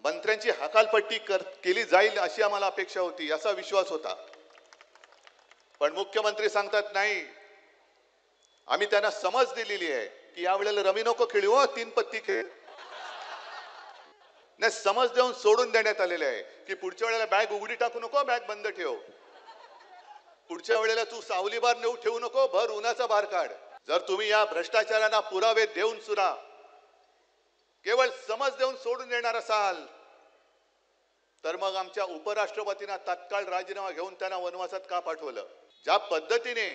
मंत्र्यांची हकालपट्टी केली जाईल अशी आम्हाला अपेक्षा होती, असा विश्वास होता. पण मुख्यमंत्री सांगतात नाही, आम्ही त्यांना समज दिलेली आहे की यावेळेला रमी नको खेळू, हो 3 पत्ती खेळ. नाही, समज देऊन सोडून देण्यात आलेले आहे की पुढच्या वेळेला बॅग उघडी टाकू नको, बॅग बंद ठेव. पुढच्या वेळेला तू सावली बार नेऊ ठेवू नको, भर उन्हाचा बार काढ. जर तुम्ही या भ्रष्टाचारांना पुरावे देऊन सुद्धा केवळ समज देऊन सोडून देणार असाल तर मग आमच्या उपराष्ट्रपतींना तात्काळ राजीनामा घेऊन त्यांना वनवासात का पाठवलं? ज्या पद्धतीने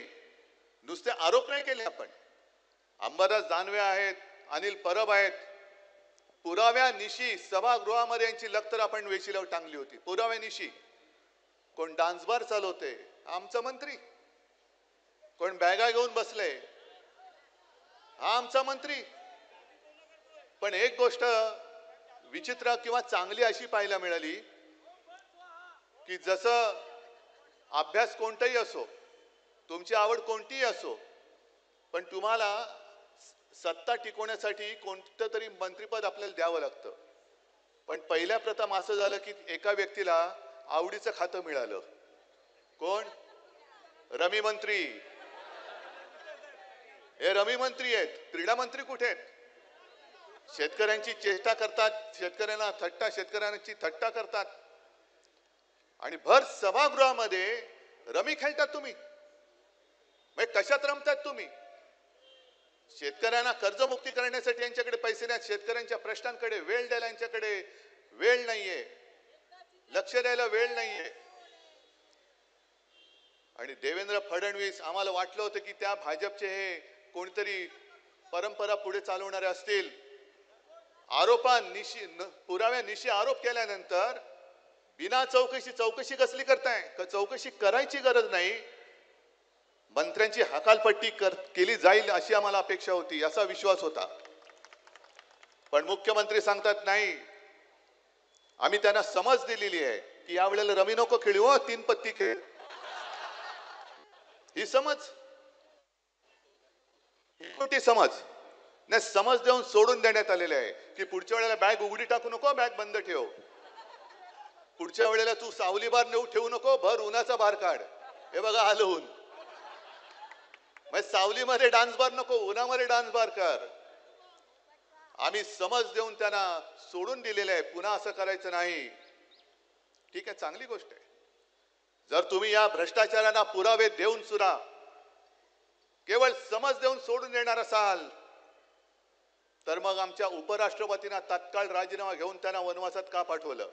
नुसते आरोप नाही केले आपण, अंबादास दानवे आहेत, अनिल परब आहेत, पुराव्यानिशी सभागृहामध्ये यांची लखतर आपण वेशीला टांगली होती. पुराव्यानिशी कोण डान्स बार चालवते, आमचा मंत्री. कोण बॅगा घेऊन बसले, हा आमचा मंत्री. पण एक गोष्ट विचित्र किंवा चांगली अशी पाहायला मिळाली की जसं अभ्यास कोणताही असो, तुमची आवड कोणतीही असो, पण तुम्हाला सत्ता टिकवण्यासाठी कोणतं तरी मंत्रिपद आपल्याला द्यावं लागतं. पण पहिल्या प्रथम असं झालं की एका व्यक्तीला आवडीचं खातं मिळालं. कोण? रमी मंत्री. हे रमी मंत्री आहेत. क्रीडा मंत्री कुठे आहेत? शेतकऱ्यांची चेष्टा करतात, शेतकऱ्यांची थट्टा करतात आणि भर सभागृहामध्ये रमी खेळतात तुम्ही. कशात रमतात तुम्ही? शेतकऱ्यांना कर्जमुक्ती करण्यासाठी यांच्याकडे पैसे नाहीत, शेतकऱ्यांच्या प्रश्नांकडे वेळ द्यायला यांच्याकडे वेळ नाहीये, लक्ष द्यायला वेळ नाहीये. आणि देवेंद्र फडणवीस, आम्हाला वाटलं होतं की त्या भाजपचे हे कोणतरी परंपरा पुढे चालवणारे असतील. पुराव्यानिशी आरोप केल्यानंतर बिना चौकशी कसली करताय? चौकशी करायची गरज नाही. मंत्र्यांची हकालपट्टी केली जाईल अशी आम्हाला अपेक्षा होती, असा विश्वास होता. पण मुख्यमंत्री सांगतात नाही, आम्ही त्यांना समज दिलेली आहे की यावेळेला रमी नको खेळू, हो 3 पत्ती खेळ. ही समज, कोणती समज? नाही, समज देऊन सोडून देण्यात आलेले आहे की पुढच्या वेळेला बॅग उघडी टाकू नको, बॅग बंद ठेव. पुढच्या वेळेला तू सावली बार नेऊ ठेवू नको, भर उन्हाचा बार काढ. हे बघा आलं ऊन. सावलीमध्ये डान्स बार नको, उन्हामध्ये डान्स बार कर. आम्ही समज देऊन त्यांना सोडून दिलेले आहे, पुन्हा असं करायचं नाही. ठीक आहे, चांगली गोष्ट आहे. जर तुम्ही या भ्रष्टाचारांना पुरावे देऊन सुद्धा केवळ समज देऊन सोडून देणार असाल तर मग आमच्या उपराष्ट्रपतींना तात्काळ राजीनामा घेऊन त्यांना वनवासात का पाठवलं?